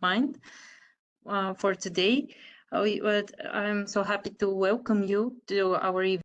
mind for today. I'm so happy to welcome you to our event.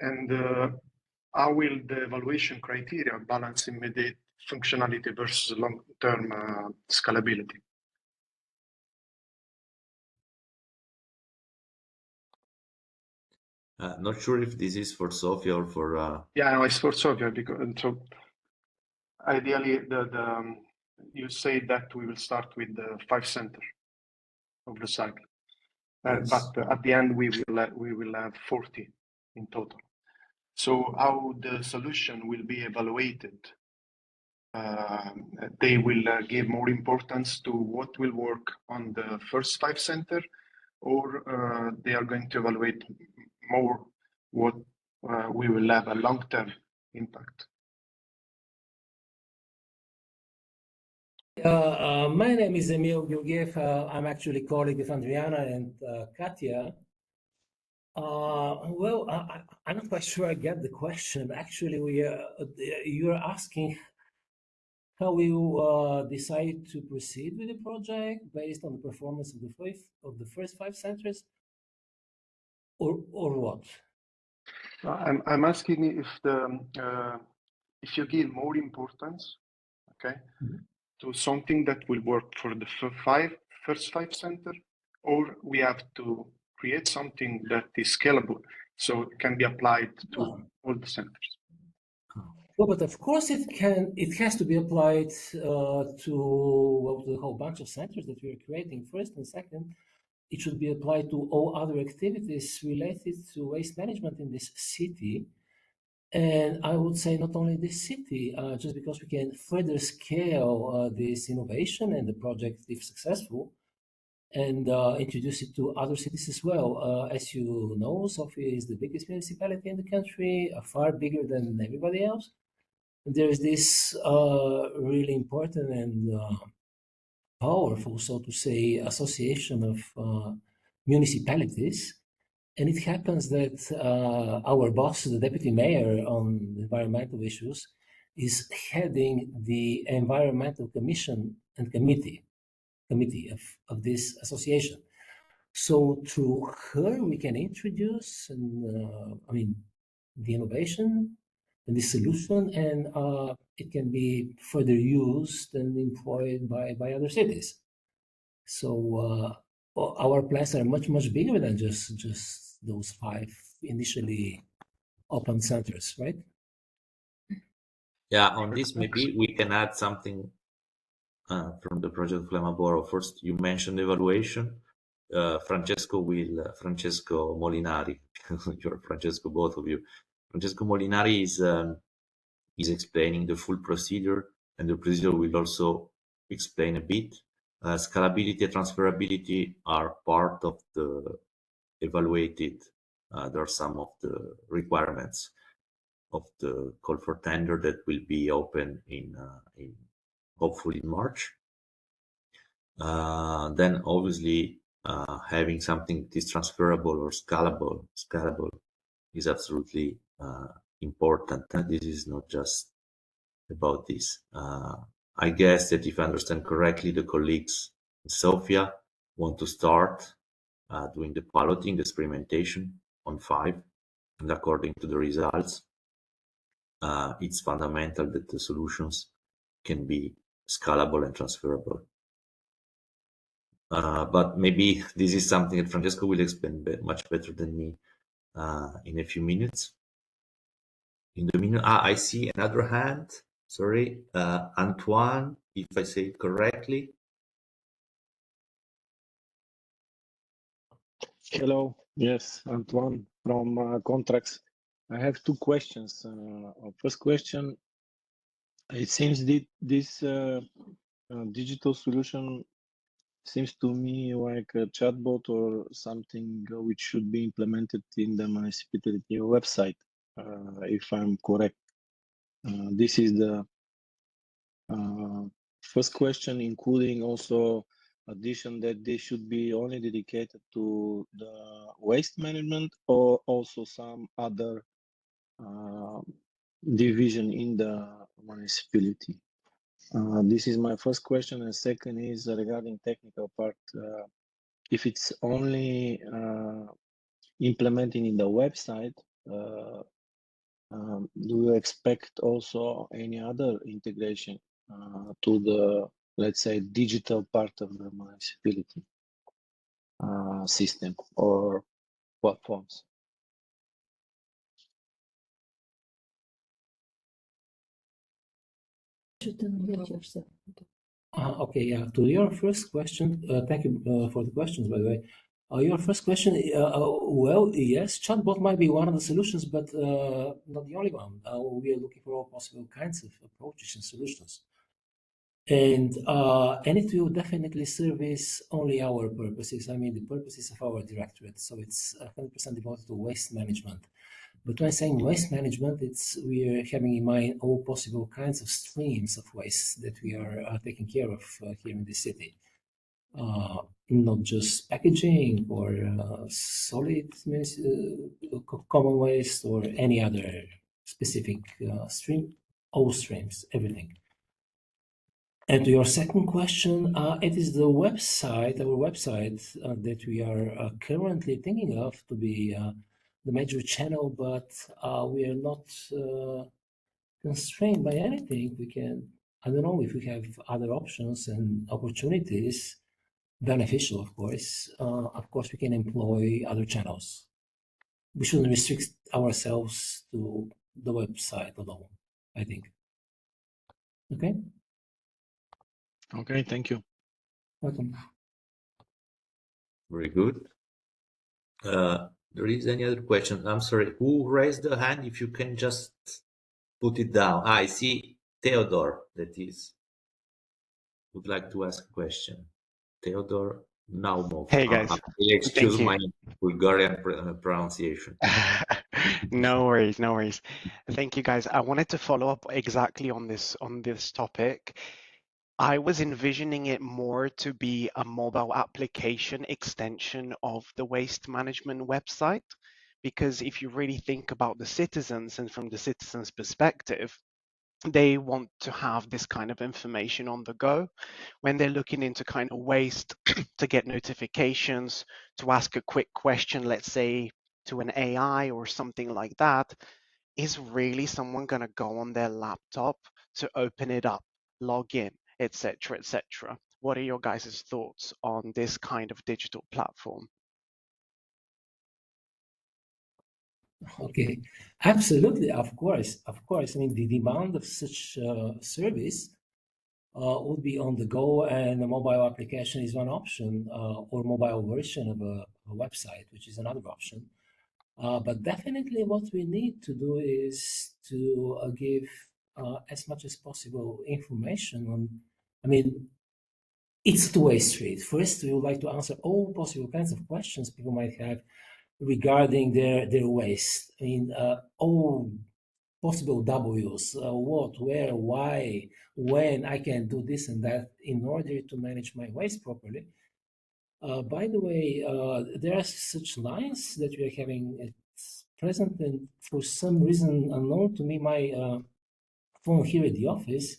And how will the evaluation criteria balance immediate functionality versus long-term scalability? Not sure if this is for Sofia or for. Yeah, no, it's for Sofia because so ideally you say that we will start with the 5 center of the cycle, Yes. but at the end we will have 40 in total. So how the solution will be evaluated? They will give more importance to what will work on the first 5 center, or they are going to evaluate more what we will have a long-term impact. My name is 𝐬𝐨𝐥𝐿. I'm actually colleague of Adriana and Katia. Well, I'm not quite sure I get the question. Actually, you're asking how we decide to proceed with the project based on the performance of the first 5 centers, or what? I'm asking if you give more importance, okay, to something that will work for the first 5 center, or we have to create something that is scalable, so it can be applied to all the centers. Well, but of course it has to be applied to the whole bunch of centers that we are creating first, and second, it should be applied to all other activities related to waste management in this city. And I would say not only this city, just because we can further scale this innovation and the project, if successful, and introduce it to other cities as well. As you know, Sofia is the biggest municipality in the country, far bigger than everybody else. And there is this really important and powerful, so to say, association of municipalities. And it happens that our boss, the deputy mayor on environmental issues, is heading the environmental commission and committee of this association. So through her, we can introduce the innovation and the solution, and it can be further used and employed by other cities. So our plans are much bigger than just those 5 initially open centers, right? Yeah, on this maybe we can add something from the project of Lemaboro. First, you mentioned evaluation. Francesco Molinari, you're Francesco, both of you. Francesco Molinari is explaining the full procedure, and the procedure will also explain a bit. Scalability and transferability are part of the evaluated. There are some of the requirements of the call for tender that will be open in hopefully in March. Then obviously having something that is transferable or scalable is absolutely important. And this is not just about this. I guess that if I understand correctly, the colleagues in Sofia want to start doing the piloting, the experimentation on 5, and according to the results, it's fundamental that the solutions can be scalable and transferable. But maybe this is something that Francesco will explain much better than me in a few minutes. In the minute, I see another hand. Sorry, Antoine, if I say it correctly. Hello, yes, Antoine from Contracts. I have 2 questions. First question, it seems that this digital solution seems to me like a chatbot or something which should be implemented in the municipality website, if I'm correct. This is the first question, including also addition that they should be only dedicated to the waste management or also some other division in the municipality. This is my first question, and second is regarding technical part. If it's only implementing in the website, do you expect also any other integration to the, let's say, digital part of the municipality system or platforms? Okay, yeah. To your first question, thank you for the questions, by the way. Your first question, well, yes, chatbot might be one of the solutions, but not the only one. We are looking for all possible kinds of approaches and solutions. And it will definitely service only our purposes. I mean, the purposes of our directorate. So it's 100% devoted to waste management. But when saying waste management, we are having in mind all possible kinds of streams of waste that we are taking care of here in the city. Not just packaging or solid common waste or any other specific stream, all streams, everything. And to your second question, it is the website, our website, that we are currently thinking of to be the major channel, but we are not constrained by anything. We can, I don't know if we have other options and opportunities, beneficial, of course. Of course, we can employ other channels. We shouldn't restrict ourselves to the website alone, I think. Okay? Okay, thank you. Welcome. Very good. There is any other question? I'm sorry, who raised the hand? If you can just put it down. I see Theodore, that is, would like to ask a question. Theodore Naumov. Hey guys, Excuse thank you. my Bulgarian pronunciation. No worries, no worries. Thank you guys. I wanted to follow up exactly on this topic. I was envisioning it more to be a mobile application extension of the waste management website, because if you really think about the citizens and from the citizens' perspective, they want to have this kind of information on the go when they're looking into kind of waste to get notifications, to ask a quick question, let's say to an AI or something like that. Is really someone going to go on their laptop to open it up, log in, etc., etc.? What are your guys' thoughts on this kind of digital platform? Okay, absolutely, of course. I mean, the demand of such service would be on the go, and a mobile application is one option, or mobile version of a website, which is another option. But definitely what we need to do is to give as much as possible information on, I mean, it's a two-way street. First, we would like to answer all possible kinds of questions people might have regarding their waste. I mean, all possible W's, what, where, why, when I can do this and that in order to manage my waste properly. By the way, there are such lines that we are having at present, and for some reason unknown to me, my phone here at the office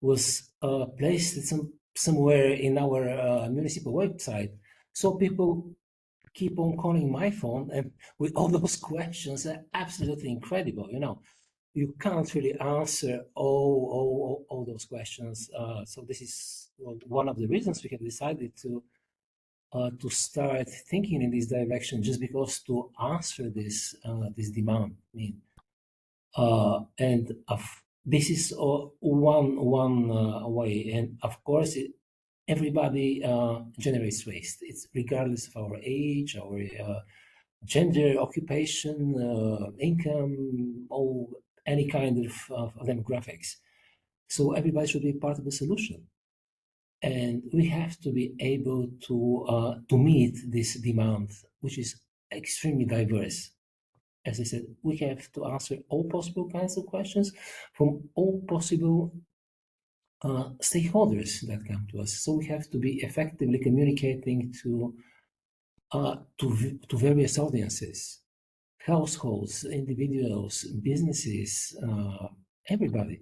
was placed somewhere in our municipal website. So people keep on calling my phone, and with all those questions are absolutely incredible. You know, you can't really answer all those questions. So this is one of the reasons we have decided to start thinking in this direction, just because to answer this demand. I mean, and this is one way, and of course everybody generates waste. It's regardless of our age, our gender, occupation, income, or any kind of demographics. So everybody should be part of the solution. And we have to be able to meet this demand, which is extremely diverse. As I said, we have to answer all possible kinds of questions from all possible stakeholders that come to us. So we have to be effectively communicating to various audiences, households, individuals, businesses, everybody.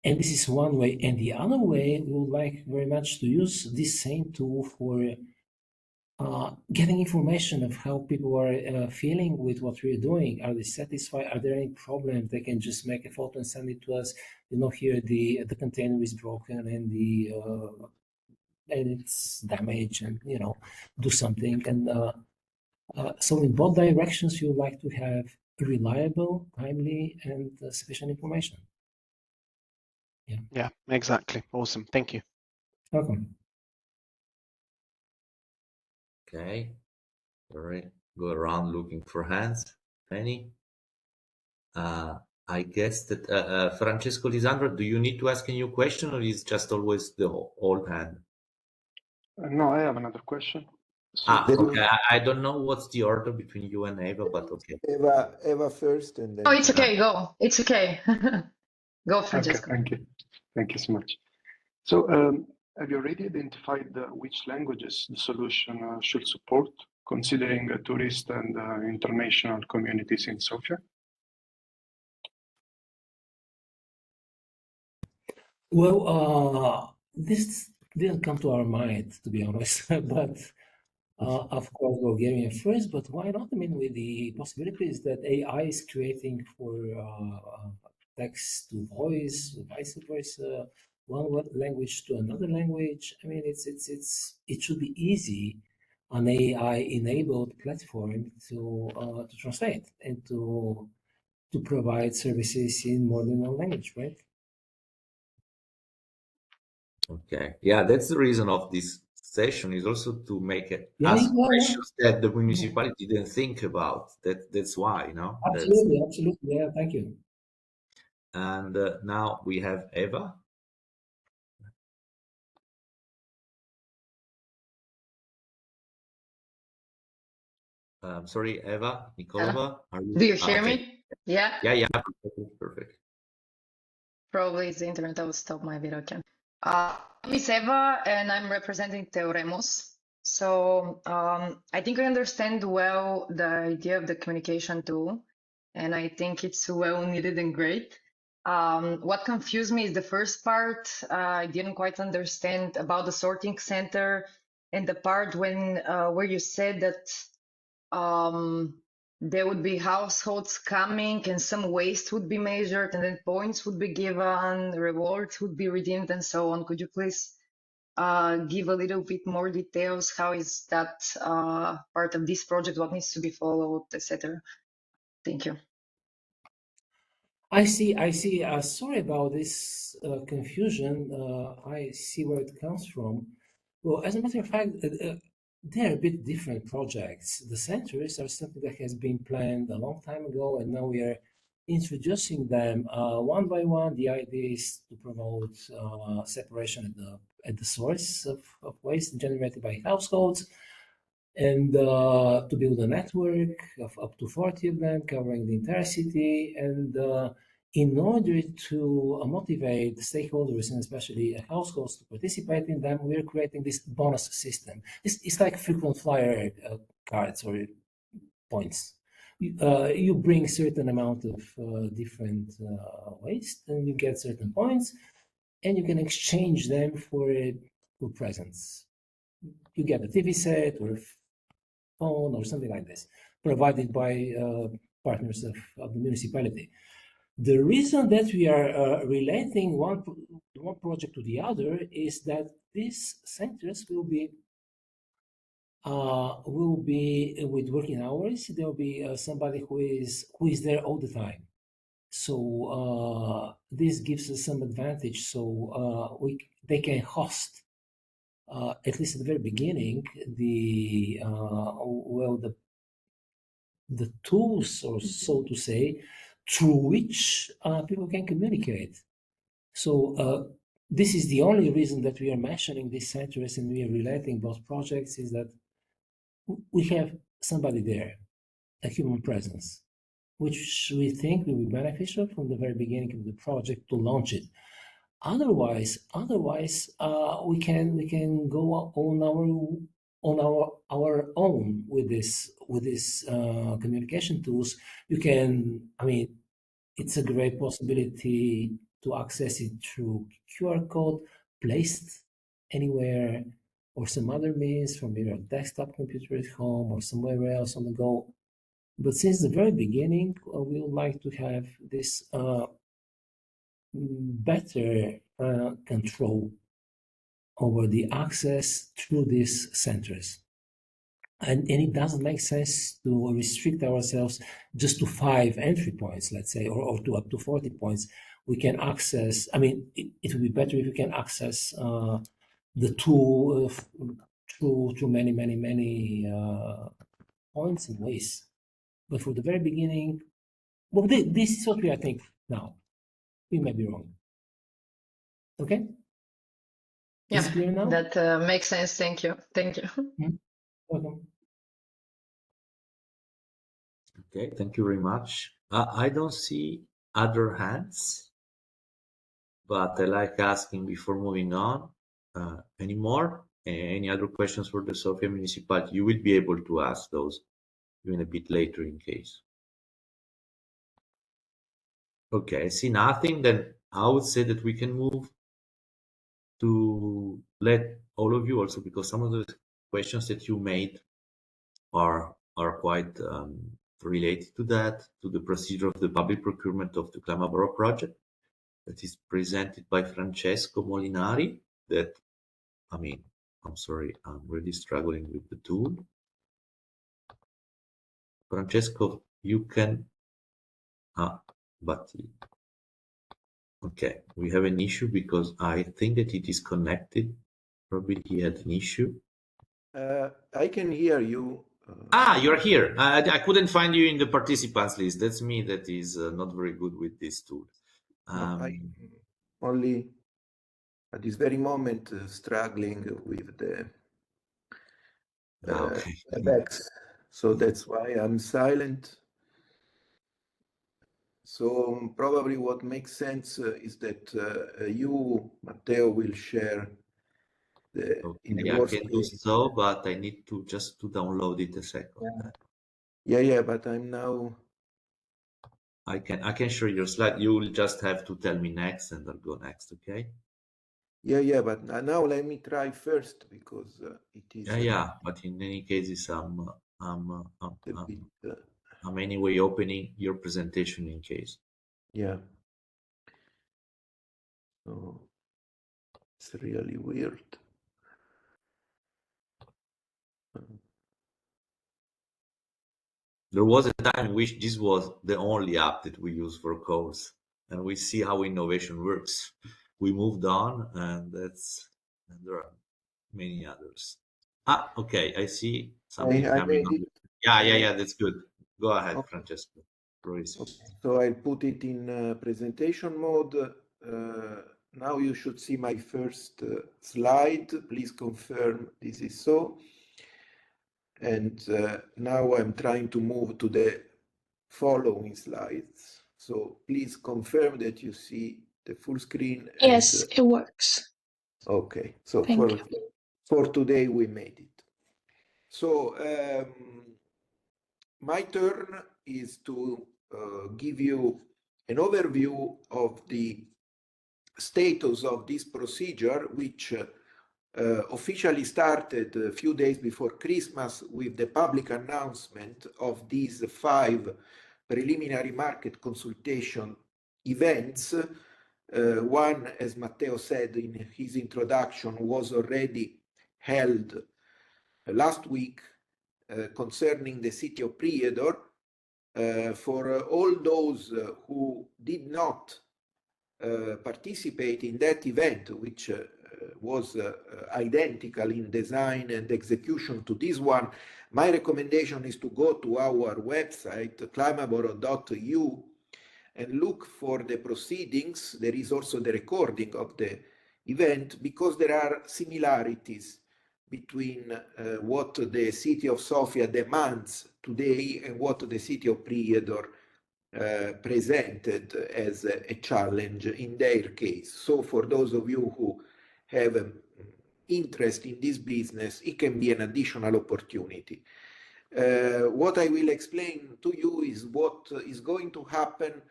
And this is one way. And the other way, we would like very much to use this same tool for getting information of how people are feeling with what we're doing. Are they satisfied? Are there any problems? They can just make a photo and send it to us. Here the container is broken and and it's damaged, and do something. And so in both directions, you would like to have reliable, timely, and sufficient information. Yeah, exactly. Awesome. Thank you. Welcome. Okay. All right. Go around looking for hands. Any? I guess that Francesco, Lisandro, do you need to ask a new question, or is just always the old hand? No, I have another question. So, Okay. I don't know what's the order between you and Eva, but okay. Eva first, and then. Oh, it's okay. Go. It's okay. Go, Francesco. Okay, thank you so much. So, have you already identified which languages the solution should support, considering tourist and international communities in Sofia? Well, this didn't come to our mind, to be honest, but of course, Bulgarian first, but why not? I mean, with the possibilities that AI is creating for text to voice, vice versa, one language to another language. I mean, it should be easy, an AI-enabled platform to translate and to provide services in more than one language, right? Okay. Yeah, that's the reason of this session, is also to make it ask questions that the municipality didn't think about. That's why, Absolutely. Yeah, thank you. And now we have Eva. Sorry, Eva Nikolova. Do you hear me? Yeah. Yeah. Perfect. Probably it's the internet. I will stop my video cam. My name is Eva, and I'm representing 𝐒𝐴. So I think I understand well the idea of the communication tool, and I think it's well needed and great. What confused me is the first part. I didn't quite understand about the sorting center, and the part where you said that there would be households coming and some waste would be measured and then points would be given, rewards would be redeemed, and so on. Could you please give a little bit more details? How is that part of this project? What needs to be followed, etc.? Thank you. I see. Sorry about this confusion. I see where it comes from. Well, as a matter of fact, they're a bit different projects. The centers are something that has been planned a long time ago, and now we are introducing them one by one. The idea is to promote separation at the source of waste generated by households, and to build a network of up to 40 of them covering the entire city. And in order to motivate the stakeholders and especially households to participate in them, we're creating this bonus system. It's like frequent flyer cards or points. You bring certain amount of different waste, and you get certain points, and you can exchange them for presents. You get a TV set or phone or something like this, provided by partners of the municipality. The reason that we are relating one project to the other is that these centers will be with working hours. There will be somebody who is there all the time. So this gives us some advantage. So they can host, at least at the very beginning, the tools, or so to say, through which people can communicate. So this is the only reason that we are mentioning these centers and we are relating both projects, is that we have somebody there, a human presence, which we think will be beneficial from the very beginning of the project to launch it. Otherwise, we can go on our own with this communication tools. You can, it's a great possibility to access it through QR code placed anywhere, or some other means from your desktop computer at home or somewhere else on the go. But since the very beginning, we would like to have this better control over the access through these centers. And it doesn't make sense to restrict ourselves just to 5 entry points, let's say, or to up to 40 points. We can access, I mean, it would be better if we can access the tool through many points and ways. But for the very beginning, well, this is what we are thinking now. We may be wrong. Okay? Yeah, is it clear now? That makes sense. Thank you. Thank you. Welcome. Okay, thank you very much. I don't see other hands, but I like asking before moving on. Any more? Any other questions for the Sofia Municipality? You will be able to ask those even a bit later in case. Okay, I see nothing. Then I would say that we can move to let all of you also, because some of the questions that you made are quite related to that, to the procedure of the public procurement of the 𝐒𝐴𝐚 project that is presented by Francesco Molinari. That, I mean, I'm sorry, I'm really struggling with the tool. Francesco, you can, but okay, we have an issue because I think that it is connected. Probably he had an issue. I can hear you. You're here. I couldn't find you in the participants list. That's me that is not very good with this tool. No, I only at this very moment struggling with the Okay. effects. So that's why I'm silent. So probably what makes sense is that you, Matteo, will share the in the I worst can do case. so, but I need to just to download it a second. Yeah, but I'm now. I can share your slide. You will just have to tell me next, and I'll go next. Okay. Yeah, but now let me try first because it is. Yeah. But in any cases, I'm anyway opening your presentation in case. Yeah. So it's really weird. There was a time in which this was the only app that we use for calls, and we see how innovation works. We moved on, and there are many others. Okay, I see something coming up. Yeah, that's good. Go ahead, Okay. Francesco. Okay. So I'll put it in presentation mode. Now you should see my first slide. Please confirm this is so. And now I'm trying to move to the following slides. So please confirm that you see the full screen. Yes, it works. Okay, so Thank you. for today we made it. So my turn is to give you an overview of the status of this procedure, which officially started a few days before Christmas with the public announcement of these 5 preliminary market consultation events. One, as Matteo said in his introduction, was already held last week concerning the city of 𝐒𝐴𝐴𝐷𝑜r. For all those who did not participate in that event, which was identical in design and execution to this one, my recommendation is to go to our website, 𝐒𝐴𝐚𝐵 and look for the proceedings. There is also the recording of the event because there are similarities between what the city of Sofia demands today and what the city of 𝐒𝐴𝐴𝐷𝑜r presented as a challenge in their case. So for those of you who have an interest in this business, it can be an additional opportunity. What I will explain to you is what is going to happen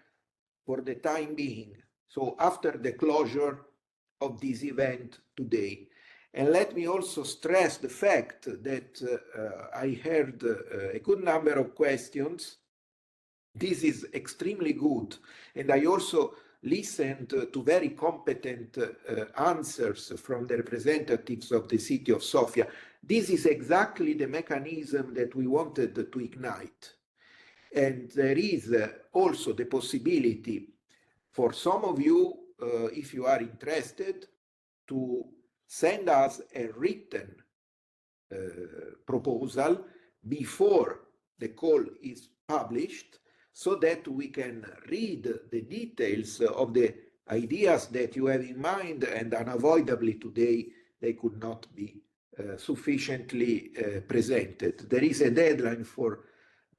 for the time being. So after the closure of this event today. And let me also stress the fact that I heard a good number of questions. This is extremely good. And I also listened to very competent answers from the representatives of the City of Sofia. This is exactly the mechanism that we wanted to ignite. And there is also the possibility for some of you, if you are interested, to send us a written proposal before the call is published, so that we can read the details of the ideas that you have in mind, and unavoidably today they could not be sufficiently presented. There is a deadline for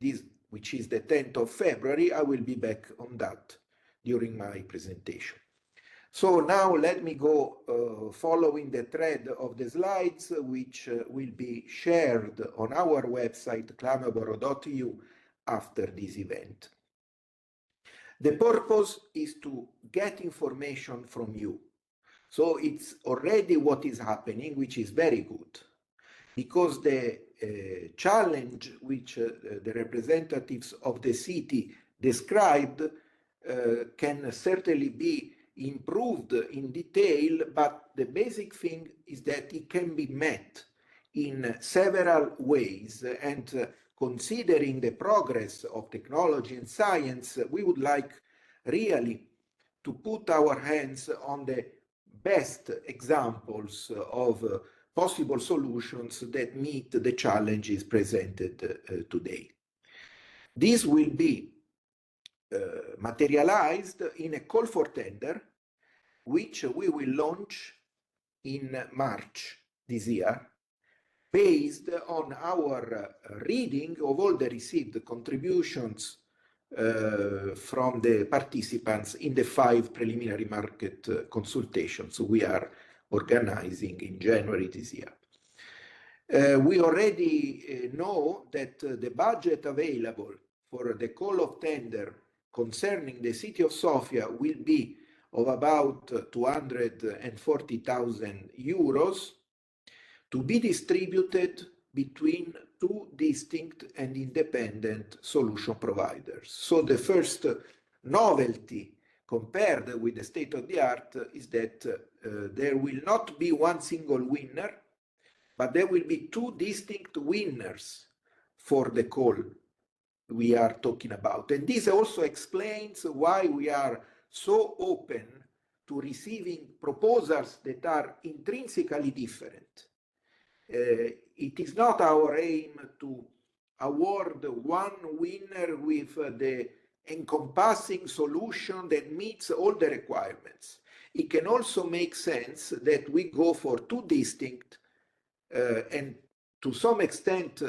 this, which is the 10th of February. I will be back on that during my presentation. So now let me go following the thread of the slides, which will be shared on our website, 𝐒𝐴MBORO.eu, after this event. The purpose is to get information from you. So it's already what is happening, which is very good, because the challenge which the representatives of the city described can certainly be improved in detail, but the basic thing is that it can be met in several ways. And considering the progress of technology and science, we would like really to put our hands on the best examples of possible solutions that meet the challenges presented today. This will be materialized in a call for tender, which we will launch in March this year, based on our reading of all the received contributions from the participants in the 5 preliminary market consultations we are organizing in January this year. We already know that the budget available for the call of tender concerning the City of Sofia will be of about 240,000 euros, to be distributed between 2 distinct and independent solution providers. So the first novelty compared with the state of the art is that there will not be one single winner, but there will be 2 distinct winners for the call we are talking about. And this also explains why we are so open to receiving proposals that are intrinsically different. It is not our aim to award one winner with the encompassing solution that meets all the requirements. It can also make sense that we go for 2 distinct and to some extent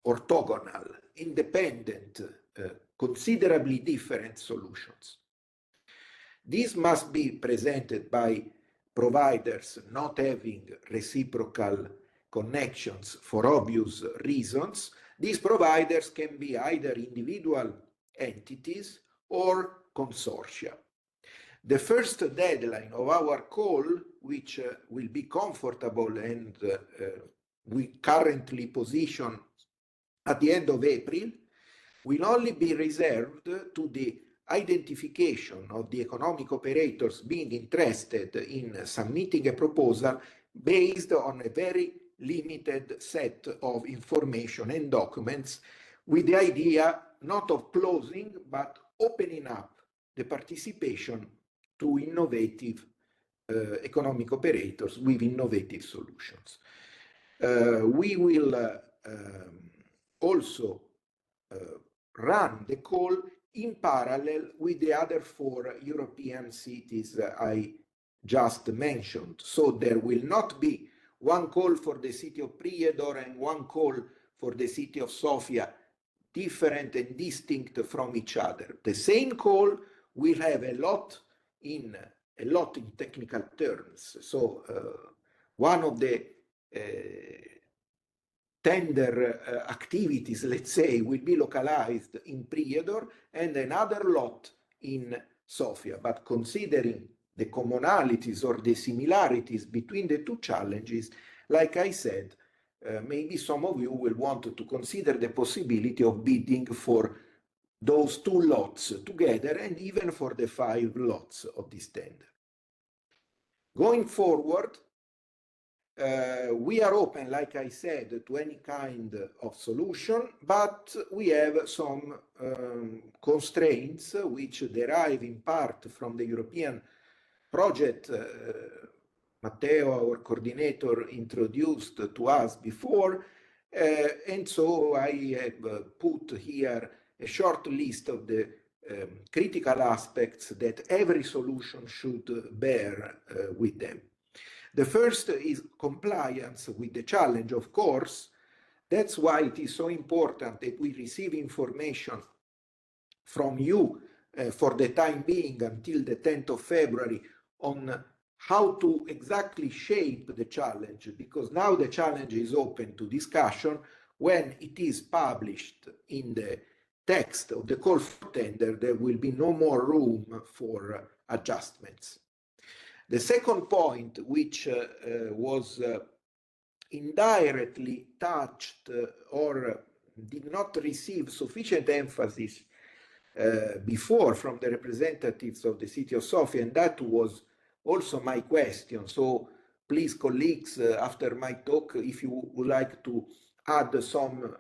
orthogonal, independent, considerably different solutions. This must be presented by providers not having reciprocal connections for obvious reasons. These providers can be either individual entities or consortia. The first deadline of our call, which will be comfortable and we currently position at the end of April, will only be reserved to the identification of the economic operators being interested in submitting a proposal based on a very limited set of information and documents, with the idea not of closing but opening up the participation to innovative economic operators with innovative solutions. We will also run the call in parallel with the other 4 European cities I just mentioned. So there will not be one call for the city of Prijedor and one call for the city of Sofia, different and distinct from each other. The same call will have a lot in technical terms. So one of the tender activities, let's say, will be localized in Prijedor and another lot in Sofia. But considering the commonalities or the similarities between the two challenges, like I said, maybe some of you will want to consider the possibility of bidding for those two lots together and even for the 5 lots of this tender. Going forward, we are open, like I said, to any kind of solution, but we have some constraints which derive in part from the European project Matteo, our coordinator, introduced to us before, and so I have put here a short list of the critical aspects that every solution should bear with them. The first is compliance with the challenge, of course. That's why it is so important that we receive information from you for the time being until the 10th of February on how to exactly shape the challenge, because now the challenge is open to discussion. When it is published in the text of the call for tender, there will be no more room for adjustments. The second point, which was indirectly touched or did not receive sufficient emphasis before from the representatives of the City of Sofia, and that was also my question. So please, colleagues, after my talk, if you would like to add some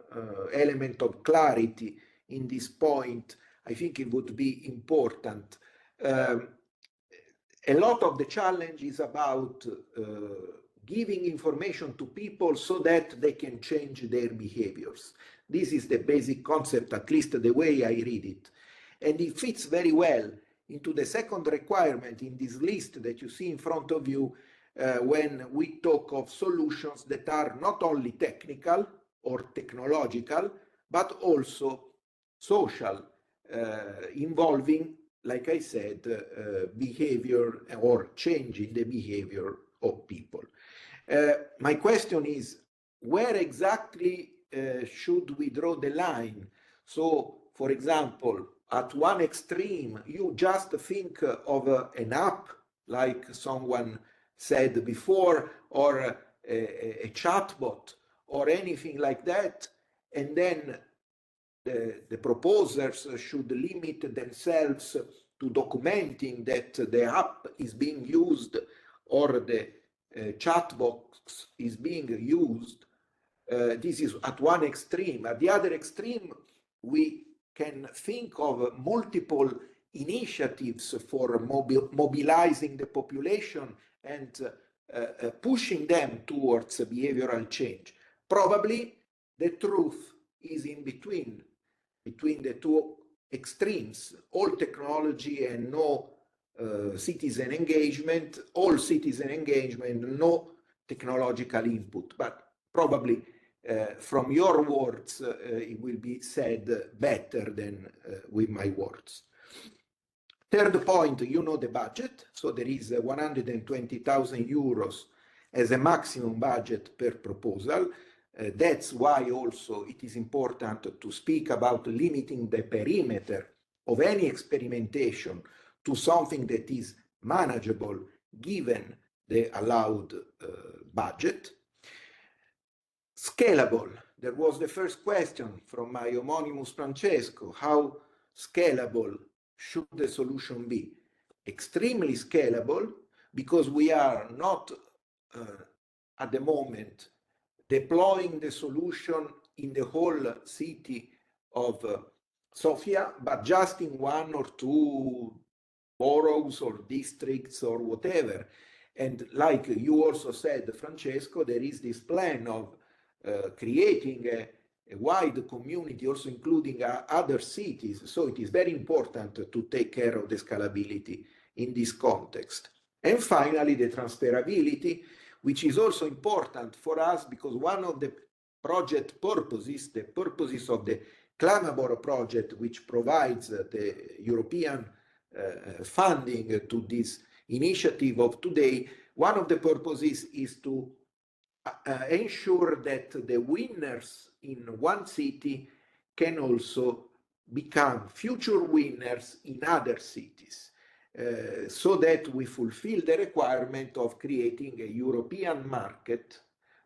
element of clarity in this point, I think it would be important. A lot of the challenge is about giving information to people so that they can change their behaviors. This is the basic concept, at least the way I read it. And it fits very well into the second requirement in this list that you see in front of you when we talk of solutions that are not only technical or technological, but also social, involving, like I said, behavior or changing the behavior of people. My question is, where exactly should we draw the line? So, for example, at one extreme, you just think of an app, like someone said before, or a chatbot, or anything like that, and then the proposers should limit themselves to documenting that the app is being used or the chatbot is being used. This is at one extreme. At the other extreme, we can think of multiple initiatives for mobilizing the population and pushing them towards behavioral change. Probably the truth is in between the two extremes, all technology and no citizen engagement, all citizen engagement, no technological input. But probably from your words, it will be said better than with my words. Third point, you know the budget. So there is 120,000 euros as a maximum budget per proposal. That's why also it is important to speak about limiting the perimeter of any experimentation to something that is manageable given the allowed budget. Scalable. There was the first question from my homonymous Francesco. How scalable should the solution be? Extremely scalable, because we are not at the moment deploying the solution in the whole city of Sofia, but just in one or two boroughs or districts or whatever. And like you also said, Francesco, there is this plan of creating a wide community, also including other cities. So it is very important to take care of the scalability in this context. And finally, the transferability, which is also important for us because one of the project purposes, the purposes of the 𝐒𝐚𝐭 project, which provides the European funding to this initiative of today, one of the purposes is to ensure that the winners in one city can also become future winners in other cities. so that we fulfill the requirement of creating a European market,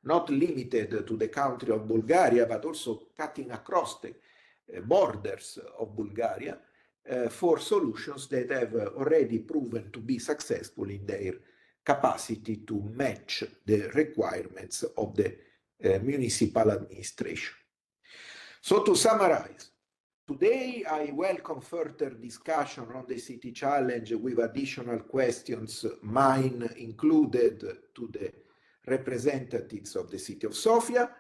not limited to the country of Bulgaria, but also cutting across the borders of Bulgaria for solutions that have already proven to be successful in their capacity to match the requirements of the municipal administration. So to summarize, today I welcome further discussion on the city challenge with additional questions, mine included, to the representatives of the City of Sofia.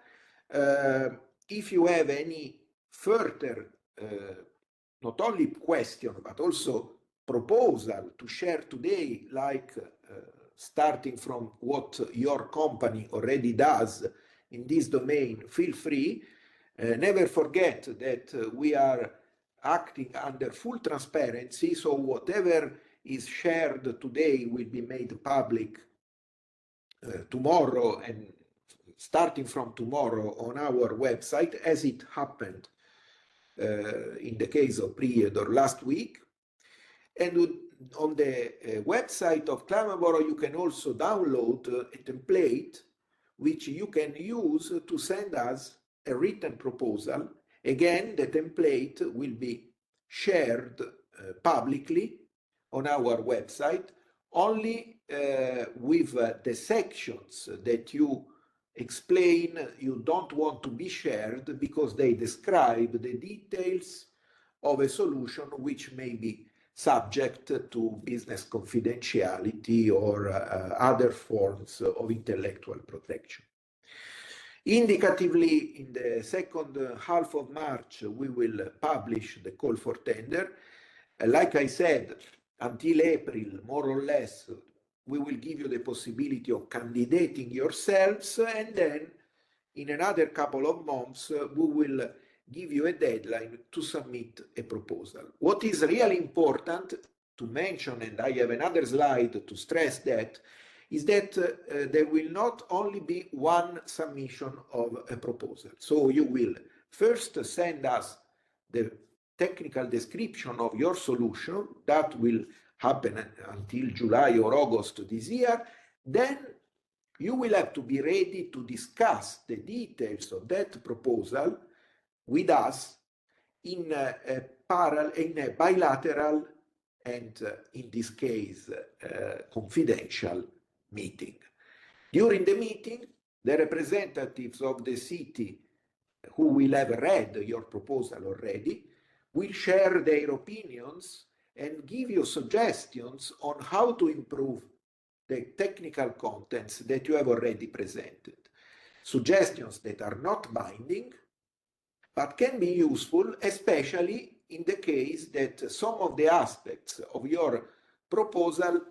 If you have any further, not only question, but also proposal to share today, like starting from what your company already does in this domain, feel free. Never forget that we are acting under full transparency, so whatever is shared today will be made public tomorrow, and starting from tomorrow on our website, as it happened in the case of Pried or last week. And on the website of 𝐒𝐚𝐭, you can also download a template which you can use to send us a written proposal. Again, the template will be shared publicly on our website, only with the sections that you explain you don't want to be shared because they describe the details of a solution which may be subject to business confidentiality or other forms of intellectual protection. Indicatively, in the second half of March, we will publish the call for tender. Like I said, until April, more or less, we will give you the possibility of candidating yourselves, and then in another couple of months, we will give you a deadline to submit a proposal. What is really important to mention, and I have another slide to stress that, is that there will not only be one submission of a proposal. So you will first send us the technical description of your solution. That will happen until July or August this year. Then you will have to be ready to discuss the details of that proposal with us in a bilateral and, in this case, confidential meeting. During the meeting, the representatives of the city who will have read your proposal already will share their opinions and give you suggestions on how to improve the technical contents that you have already presented. Suggestions that are not binding, but can be useful, especially in the case that some of the aspects of your proposal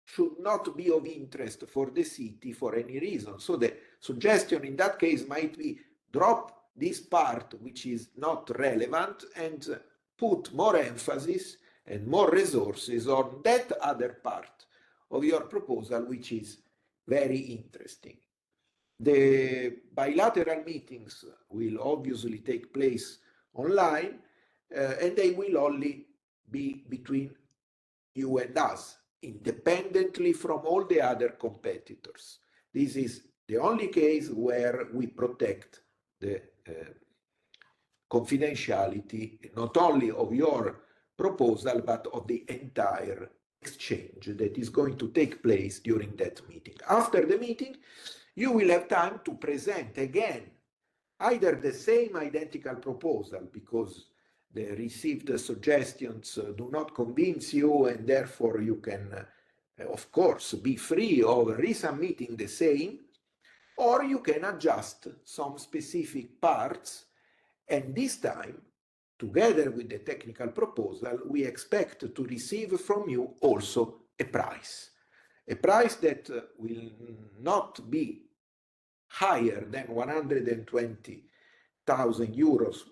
should not be of interest for the city for any reason. So the suggestion in that case might be drop this part which is not relevant and put more emphasis and more resources on that other part of your proposal which is very interesting. The bilateral meetings will obviously take place online, and they will only be between you and us, independently from all the other competitors. This is the only case where we protect the confidentiality not only of your proposal, but of the entire exchange that is going to take place during that meeting. After the meeting, you will have time to present again either the same identical proposal because the received suggestions do not convince you, and therefore you can, of course, be free of resubmitting the same, or you can adjust some specific parts, and this time, together with the technical proposal, we expect to receive from you also a price that will not be higher than 120,000 euros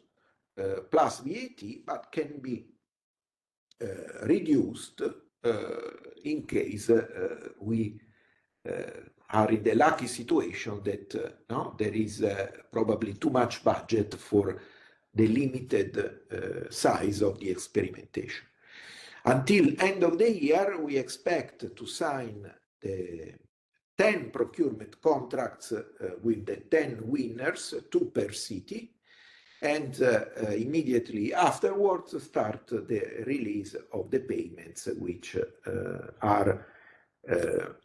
plus VAT, but can be reduced in case we are in the lucky situation that there is probably too much budget for the limited size of the experimentation. Until end of the year, we expect to sign the 10 procurement contracts with the 10 winners, 2 per city, and immediately afterwards start the release of the payments which are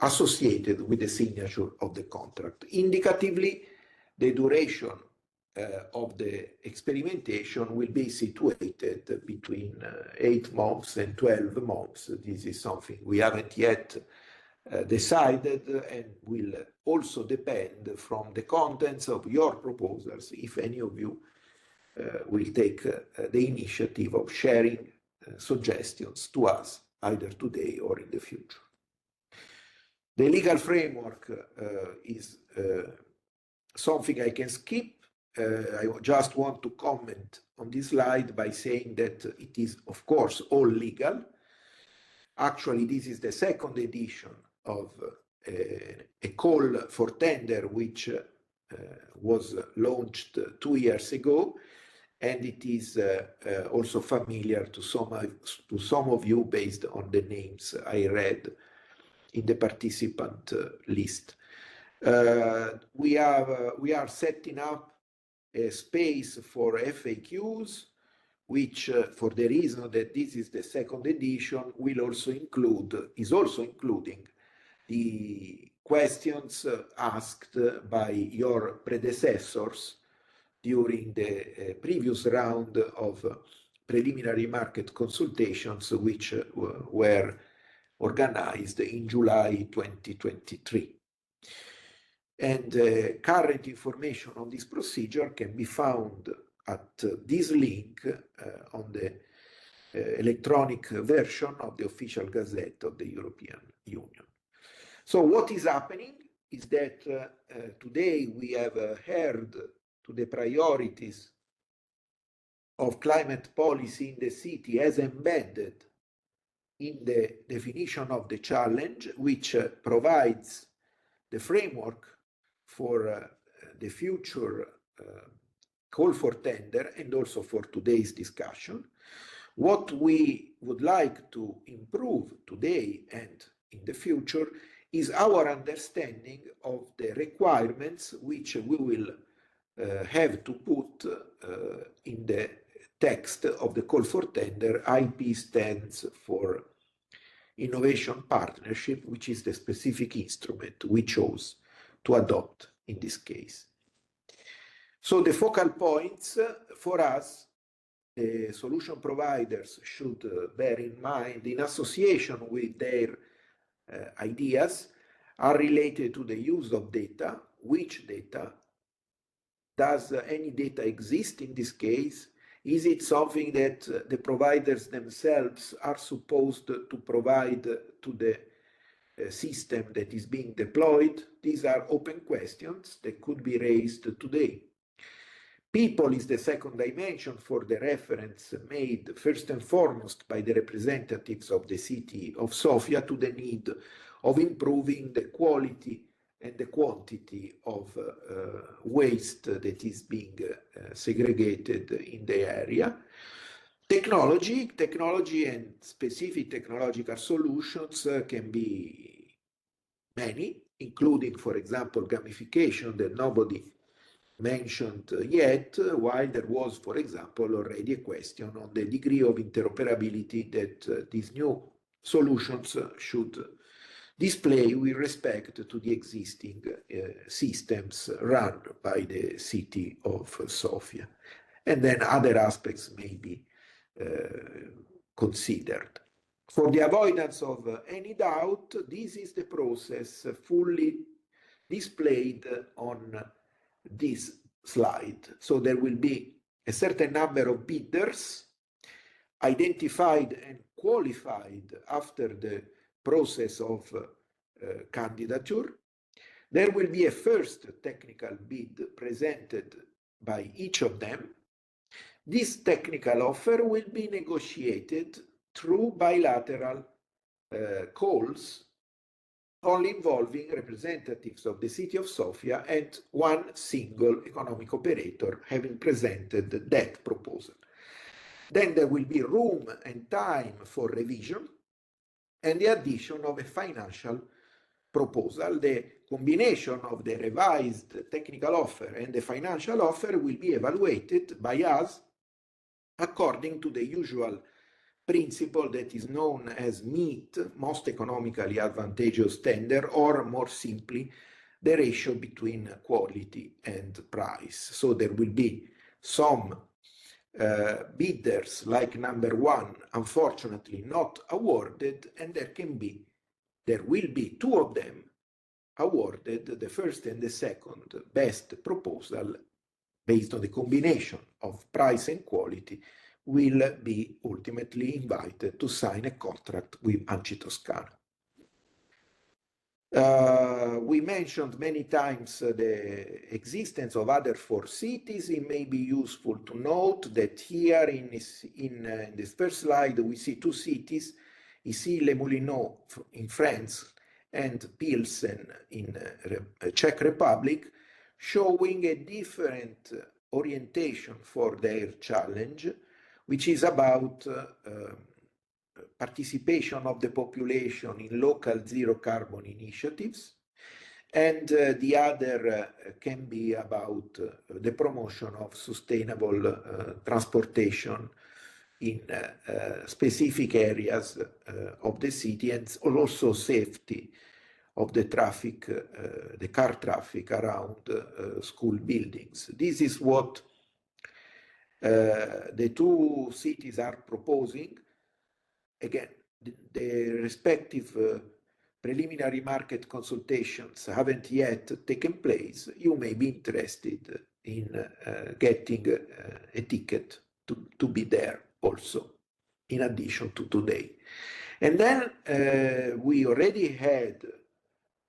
associated with the signature of the contract. Indicatively, the duration of the experimentation will be situated between 8 months and 12 months. This is something we haven't yet decided and will also depend from the contents of your proposals, if any of you will take the initiative of sharing suggestions to us either today or in the future. The legal framework is something I can skip. I just want to comment on this slide by saying that it is, of course, all legal. Actually, this is the second edition of a call for tender, which was launched 2 years ago, and it is also familiar to some of you based on the names I read in the participant list. We are setting up a space for FAQs, which, for the reason that this is the second edition, is also including the questions asked by your predecessors during the previous round of preliminary market consultations, which were organized in July 2023. And current information on this procedure can be found at this link on the electronic version of the official Gazette of the European Union. So what is happening is that today we have heard to the priorities of climate policy in the city as embedded in the definition of the challenge, which provides the framework for the future call for tender and also for today's discussion. What we would like to improve today and in the future is our understanding of the requirements which we will have to put in the text of the call for tender. IP stands for Innovation Partnership, which is the specific instrument we chose to adopt in this case. So the focal points for us, the solution providers should bear in mind in association with their ideas, are related to the use of data. Which data? Does any data exist in this case? Is it something that the providers themselves are supposed to provide to the system that is being deployed? These are open questions that could be raised today. People is the second dimension for the reference made first and foremost by the representatives of the City of Sofia to the need of improving the quality and the quantity of waste that is being segregated in the area. Technology and specific technological solutions can be many, including, for example, gamification that nobody mentioned yet, while there was, for example, already a question on the degree of interoperability that these new solutions should display with respect to the existing systems run by the City of Sofia. And then other aspects may be considered. For the avoidance of any doubt, this is the process fully displayed on this slide. So there will be a certain number of bidders identified and qualified after the process of candidature. There will be a first technical bid presented by each of them. This technical offer will be negotiated through bilateral calls, only involving representatives of the City of Sofia and one single economic operator having presented that proposal. Then there will be room and time for revision and the addition of a financial proposal. The combination of the revised technical offer and the financial offer will be evaluated by us according to the usual principle that is known as MEAT, most economically advantageous tender, or more simply, the ratio between quality and price. So there will be some bidders like number one, unfortunately not awarded, and there will be two of them awarded, the first and the second best proposal based on the combination of price and quality will be ultimately invited to sign a contract with 𝐒𝐡𝐚𝐭 Toscana. We mentioned many times the existence of other 4 cities. It may be useful to note that here in this first slide we see 2 cities, 𝐒𝐨𝐿𝐵 in France and Pilsen in Czech Republic, showing a different orientation for their challenge, which is about participation of the population in local zero carbon initiatives, and the other can be about the promotion of sustainable transportation in specific areas of the city, and also safety of the traffic, the car traffic around school buildings. This is what the 2 cities are proposing. Again, the respective preliminary market consultations haven't yet taken place. You may be interested in getting a ticket to be there also, in addition to today. And then we already had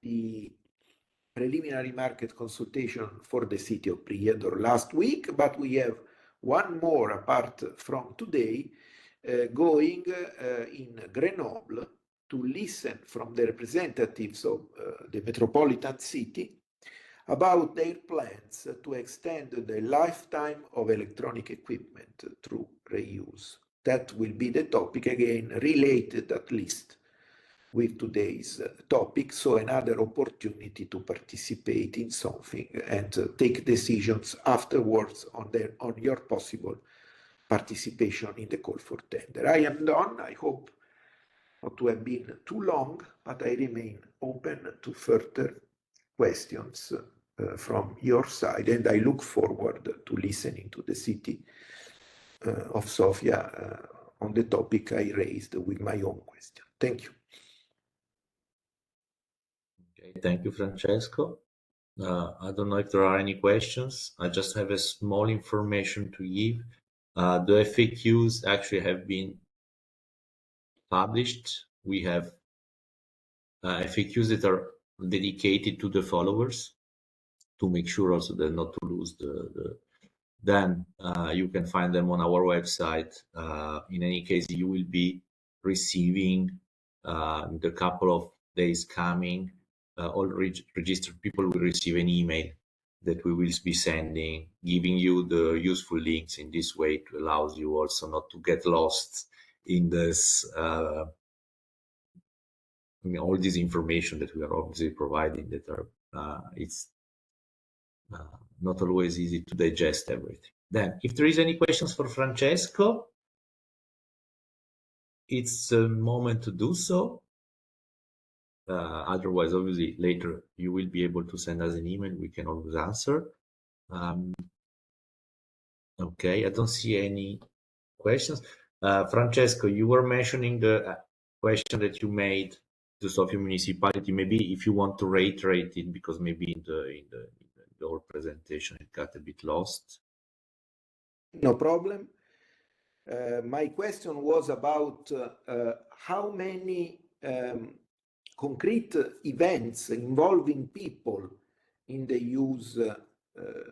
the preliminary market consultation for the city of Prijedor last week, but we have one more apart from today, going in Grenoble to listen from the representatives of the metropolitan city about their plans to extend the lifetime of electronic equipment through reuse. That will be the topic, again, related at least with today's topic, so another opportunity to participate in something and take decisions afterwards on your possible participation in the call for tender. I am done. I hope not to have been too long, but I remain open to further questions from your side, and I look forward to listening to the city of Sofia on the topic I raised with my own question. Thank you. Okay, thank you, Francesco. I don't know if there are any questions. I just have a small information to give. The FAQs actually have been published. We have FAQs that are dedicated to the followers to make sure also that not to lose then you can find them on our website. In any case, you will be receiving the couple of days coming, all registered people will receive an email that we will be sending, giving you the useful links. In this way, it allows you also not to get lost in this all this information that we are obviously providing that are it's not always easy to digest everything. Then, if there is any questions for Francesco, it's a moment to do so. Otherwise, obviously, later you will be able to send us an email. We can always answer. Okay, I don't see any questions. Francesco, you were mentioning the question that you made to Sofia Municipality. Maybe if you want to reiterate it, because maybe in the whole presentation it got a bit lost. No problem. My question was about how many concrete events involving people in the use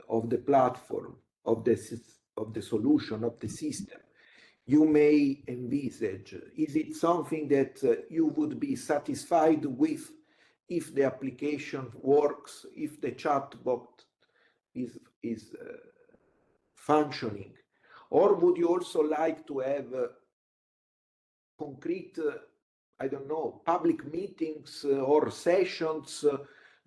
of the platform, of the solution, of the system you may envisage. Is it something that you would be satisfied with if the application works, if the chatbot is functioning? Or would you also like to have concrete, I don't know, public meetings or sessions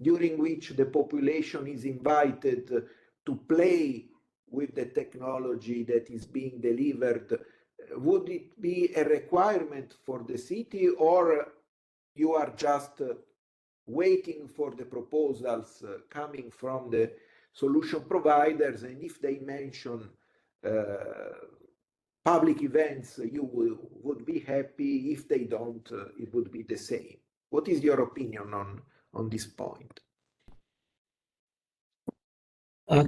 during which the population is invited to play with the technology that is being delivered? Would it be a requirement for the city, or you are just waiting for the proposals coming from the solution providers, and if they mention public events, you would be happy. If they don't, it would be the same. What is your opinion on this point?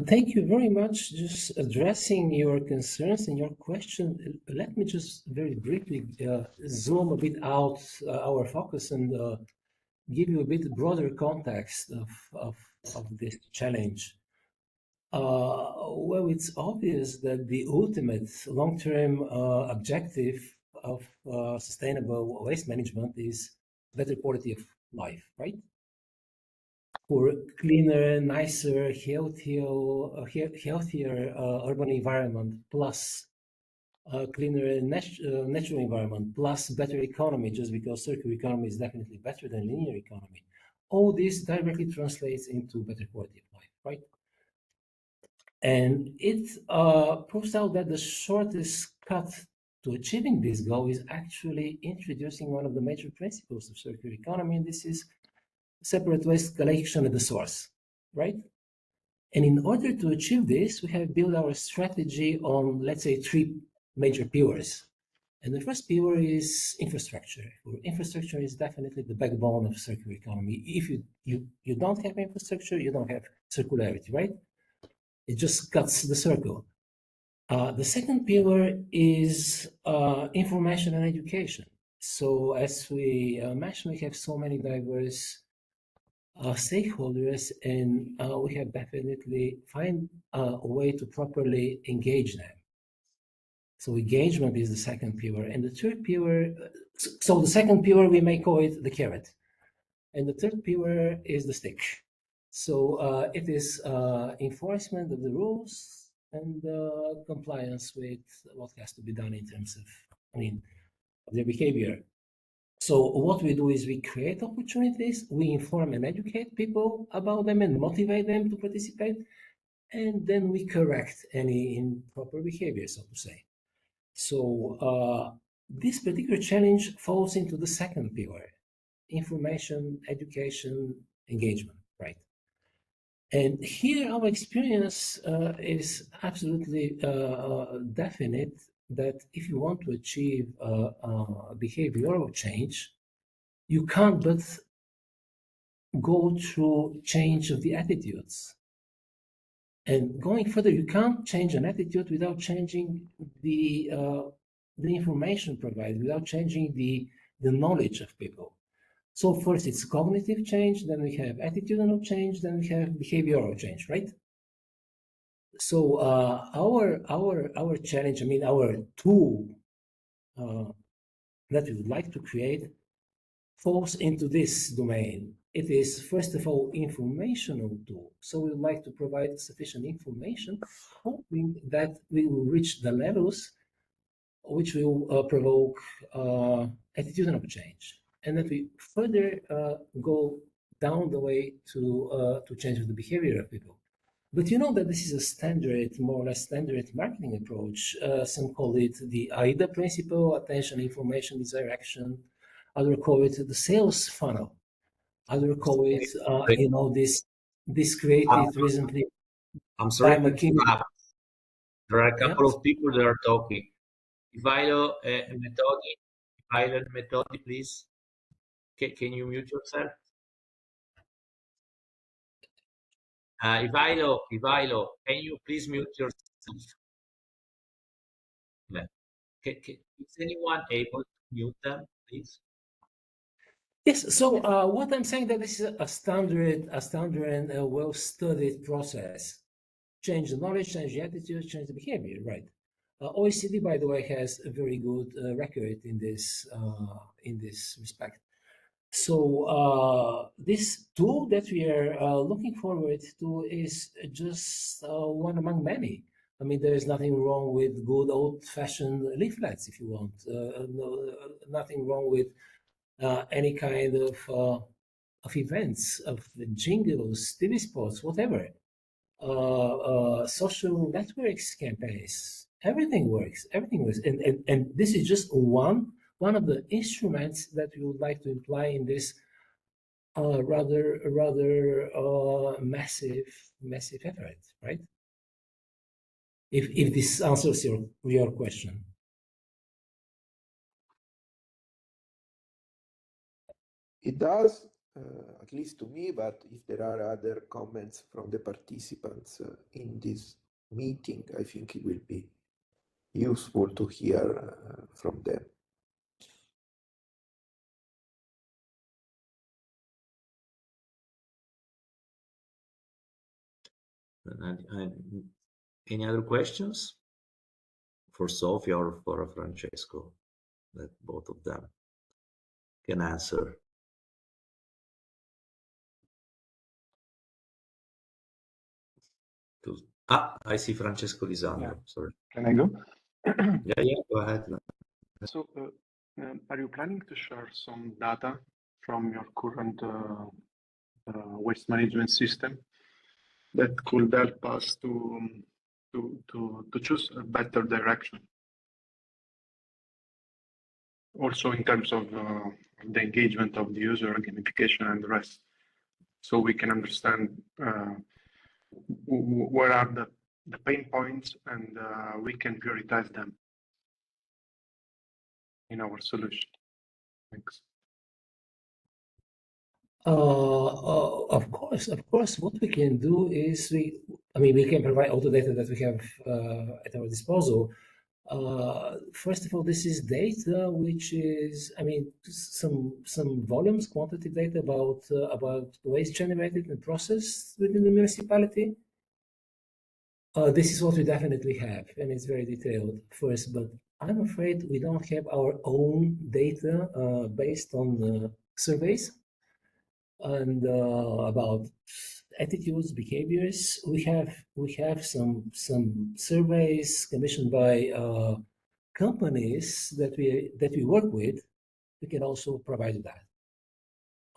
Thank you very much. Just addressing your concerns and your question, let me just very briefly zoom a bit out our focus and give you a bit broader context of this challenge. Well, it's obvious that the ultimate long-term objective of sustainable waste management is better quality of life, right? For cleaner, nicer, healthier urban environment, plus cleaner natural environment, plus better economy, just because circular economy is definitely better than linear economy. All this directly translates into better quality of life, right? And it proves out that the shortest cut to achieving this goal is actually introducing one of the major principles of circular economy, and this is separate waste collection at the source, right? And in order to achieve this, we have built our strategy on, let's say, 3 major pillars. And the first pillar is infrastructure. Infrastructure is definitely the backbone of circular economy. If you don't have infrastructure, you don't have circularity, right? It just cuts the circle. The second pillar is information and education. So as we mentioned, we have so many diverse stakeholders, and we have definitely find a way to properly engage them. So engagement is the second pillar. And the third pillar, so the second pillar, we may call it the carrot. And the third pillar is the stick. So it is enforcement of the rules and compliance with what has to be done in terms of, their behavior. So what we do is we create opportunities, we inform and educate people about them and motivate them to participate, and then we correct any improper behavior, so to say. So this particular challenge falls into the second pillar, information, education, engagement, right? And here our experience is absolutely definite that if you want to achieve behavioral change, you can't but go through change of the attitudes. And going further, you can't change an attitude without changing the information provided, without changing the knowledge of people. So first it's cognitive change, then we have attitudinal change, then we have behavioral change, right? So our challenge, our tool that we would like to create falls into this domain. It is, first of all, informational tool. So we would like to provide sufficient information, hoping that we will reach the levels which will provoke attitudinal change, and that we further go down the way to change the behavior of people. But you know that this is a standard, more or less standard marketing approach. Some call it the AIDA principle, attention, information, desire, action. Others call it the sales funnel. Others call it, this created recently. I'm sorry to interrupt. There are a couple of people that are talking. 𝐒𝐴𝐿𝐚 Metodi, please. Can you mute yourself? 𝐒𝐴𝐿𝐚, can you please mute yourself? Is anyone able to mute them, please? Yes. So what I'm saying that this is a standard and a well-studied process. Change the knowledge, change the attitude, change the behavior, right? OECD, by the way, has a very good record in this respect. So this tool that we are looking forward to is just one among many. I mean, there is nothing wrong with good old-fashioned leaflets, if you want. Nothing wrong with any kind of events, of jingles, TV spots, whatever. Social networks campaigns. Everything works. Everything works. And this is just one of the instruments that we would like to imply in this rather massive effort, right? If this answers your question. It does, at least to me, but if there are other comments from the participants in this meeting, I think it will be useful to hear from them. Any other questions for Sofia or for Francesco that both of them can answer? I see Francesco Lisandro. Yeah. Sorry. Can I go? Yeah, go ahead. So, are you planning to share some data from your current waste management system that could help us to choose a better direction? Also, in terms of the engagement of the user, gamification, and the rest, so we can understand where are the pain points, and we can prioritize them in our solution. Thanks. Of course, what we can do is we can provide all the data that we have at our disposal. First of all, this is data which is, some volumes, quantitative data about waste generated and processed within the municipality. This is what we definitely have, and it's very detailed first, but I'm afraid we don't have our own data based on surveys and about attitudes, behaviors. We have some surveys commissioned by companies that we work with. We can also provide that,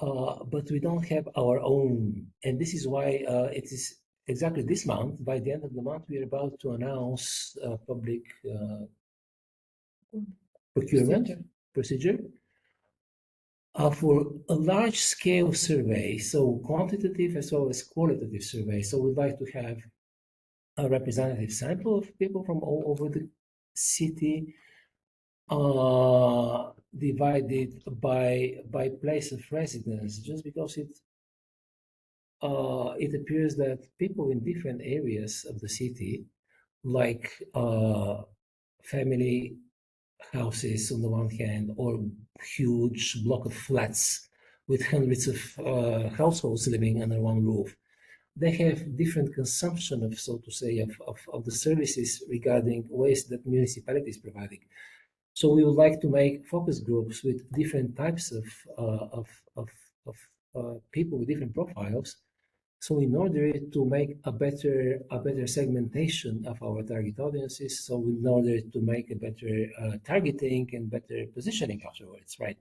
but we don't have our own, and this is why it is exactly this month. By the end of the month, we are about to announce a public procurement procedure for a large-scale survey, so quantitative as well as qualitative survey. So we'd like to have a representative sample of people from all over the city, divided by place of residence, just because it appears that people in different areas of the city, like family houses on the one hand, or huge block of flats with hundreds of households living under one roof, they have different consumption of, so to say, of the services regarding waste that municipality is providing. So we would like to make focus groups with different types of people with different profiles. So in order to make a better segmentation of our target audiences, so in order to make a better targeting and better positioning afterwards, right?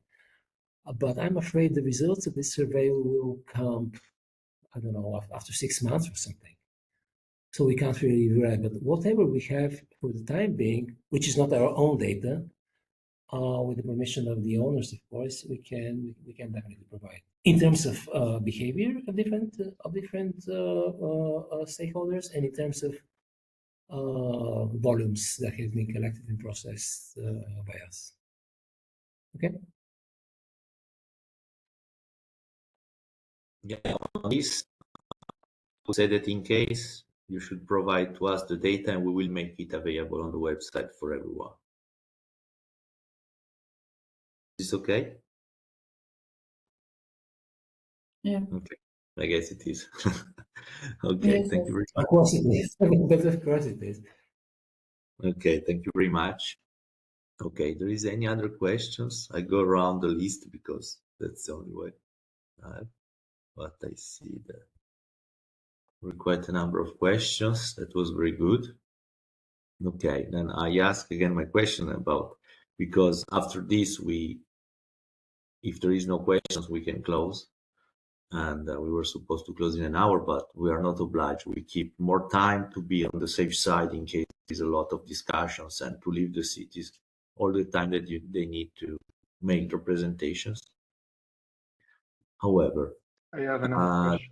But I'm afraid the results of this survey will come, I don't know, after 6 months or something. So we can't really rely, but whatever we have for the time being, which is not our own data, with the permission of the owners, of course, we can definitely provide. In terms of behavior of different stakeholders, and in terms of volumes that have been collected and processed by us. Okay. Yeah, on this, we say that in case you should provide to us the data, and we will make it available on the website for everyone. Is this okay? Yeah. Okay, I guess it is. Okay, Yes, thank you very much. Of course it is. But of course it is. Okay, thank you very much. Okay, there is any other questions? I go around the list because that's the only way. But I see that there were quite a number of questions. That was very good. Okay, then I ask again my question about, because after this, if there is no questions, we can close. And we were supposed to close in an hour, but we are not obliged. We keep more time to be on the safe side in case there's a lot of discussions and to leave the cities all the time that they need to make their presentations. However, I have another question.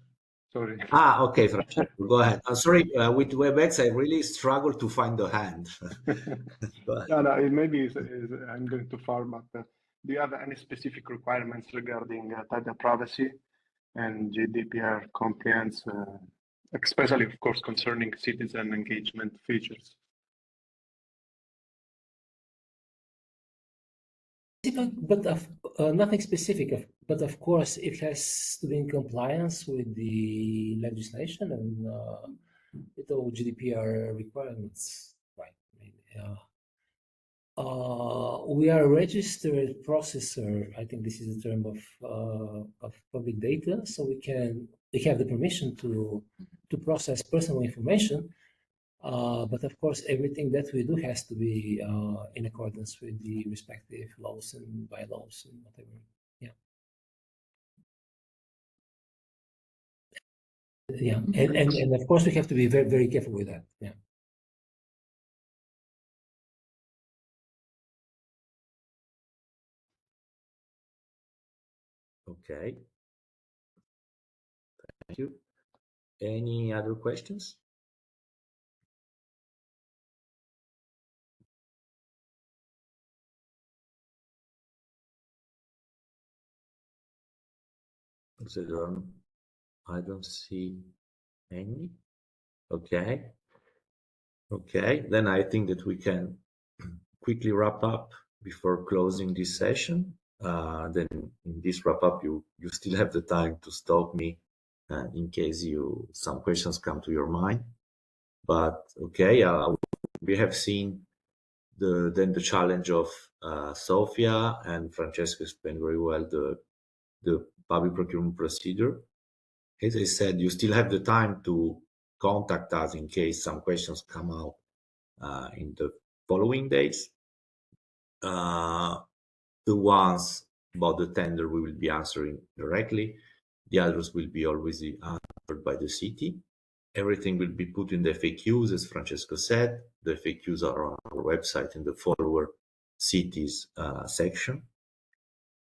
Sorry. Okay, Francesco, go ahead. Sorry, with WebEx, I really struggle to find the hand. No, maybe I'm going too far, but do you have any specific requirements regarding data privacy and GDPR compliance, especially, of course, concerning citizen engagement features? But nothing specific, but of course it has to be in compliance with the legislation and with all GDPR requirements, right? We are a registered processor. I think this is the term of public data, so we have the permission to process personal information. But of course, everything that we do has to be in accordance with the respective laws and bylaws and whatever. Yeah. Yeah, and of course we have to be very, very careful with that. Yeah. Okay. Thank you. Any other questions? I don't see any. Okay. Okay, then I think that we can quickly wrap up before closing this session. Then in this wrap up, you still have the time to stop me in case some questions come to your mind. But okay, we have seen the challenge of Sofia, and Francesco explained very well the public procurement procedure. As I said, you still have the time to contact us in case some questions come out in the following days. The ones about the tender we will be answering directly. The others will be always answered by the city. Everything will be put in the FAQs, as Francesco said. The FAQs are on our website in the follower cities section.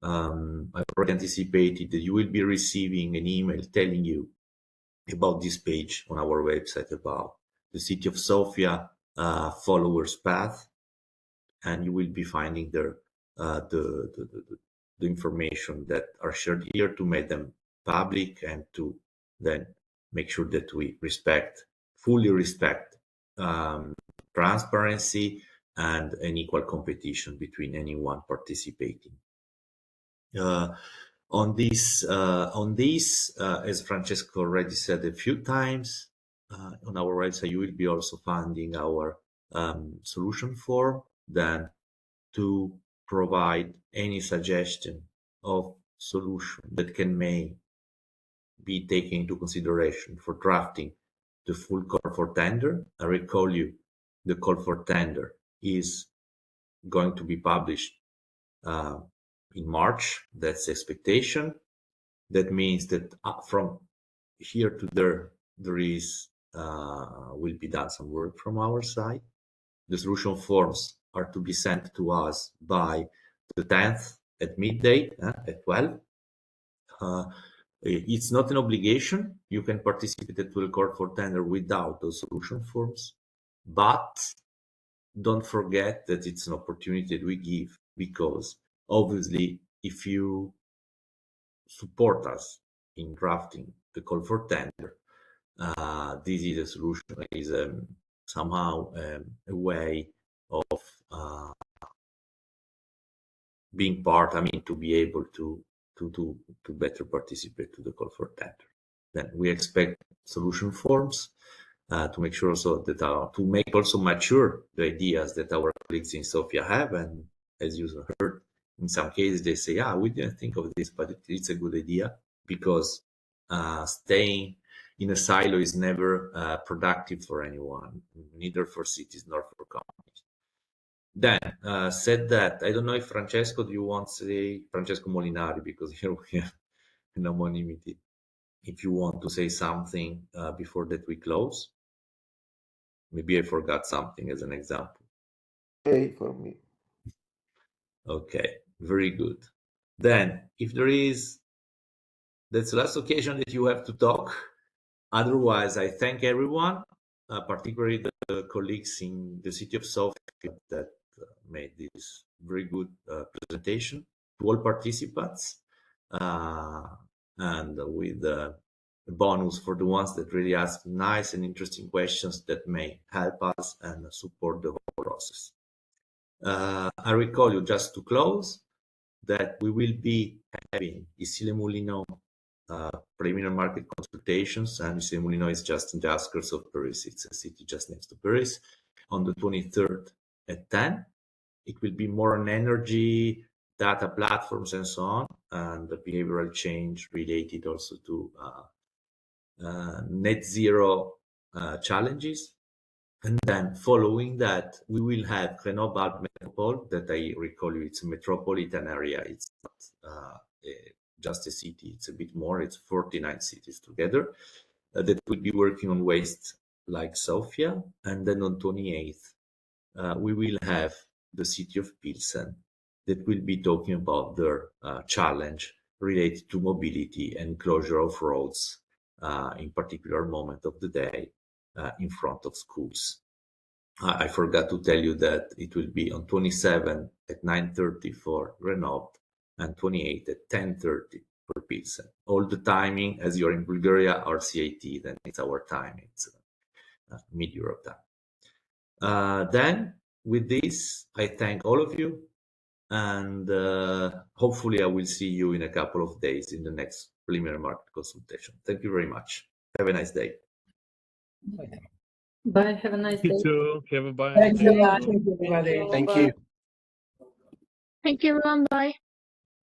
I already anticipated that you will be receiving an email telling you about this page on our website about the City of Sofia followers path, and you will be finding there the information that are shared here to make them public and to then make sure that we fully respect transparency and an equal competition between anyone participating. On this, as Francesco already said a few times, on our website you will be also finding our solution form, then to provide any suggestion of solution that may be taken into consideration for drafting the full call for tender. I recall you, the call for tender is going to be published in March. That's the expectation. That means that from here to there will be done some work from our side. The solution forms are to be sent to us by the 10th at midday, at 12. It's not an obligation. You can participate at the call for tender without those solution forms, but don't forget that it's an opportunity that we give, because obviously if you support us in drafting the call for tender, this is a solution, is somehow a way of being part, to be able to better participate to the call for tender. Then we expect solution forms to make sure also that to make also mature the ideas that our colleagues in Sofia have. And as you heard, in some cases they say, we didn't think of this, but it's a good idea, because staying in a silo is never productive for anyone, neither for cities nor for companies. Then, said that, I don't know if Francesco, do you want to say, Francesco Molinari, because here we have an anonymity, if you want to say something before that we close. Maybe I forgot something as an example. Okay, for me. Okay, very good. Then, if there is, that's the last occasion that you have to talk. Otherwise, I thank everyone, particularly the colleagues in the City of Sofia that made this very good presentation, to all participants, and with a bonus for the ones that really ask nice and interesting questions that may help us and support the whole process. I recall you, just to close, that we will be having 𝐒𝐴𝐚𝐭 preliminary market consultations, and 𝐒𝐴𝐚𝐭 is just in the outskirts of Paris. It's a city just next to Paris, on the 23rd at 10. It will be more on energy, data platforms, and so on, and the behavioral change related also to net zero challenges. And then following that, we will have Grenoble Metropole, that I recall you, it's a metropolitan area. It's not just a city, it's a bit more, it's 49 cities together that will be working on waste like Sofia. And then on 28th, we will have the city of Pilsen that will be talking about their challenge related to mobility and closure of roads in particular moment of the day in front of schools. I forgot to tell you that it will be on 27 at 9:30 for Grenoble and 28 at 10:30 for Pilsen. All the timing, as you're in Bulgaria or CIT, then it's our time, it's mid-Europe time. Then with this, I thank all of you, and hopefully I will see you in a couple of days in the next preliminary market consultation. Thank you very much. Have a nice day. Bye. Have a nice day. You too. Have a bye. Thank you. Bye. Thank you, everybody. Thank you. Thank you, everyone. Bye.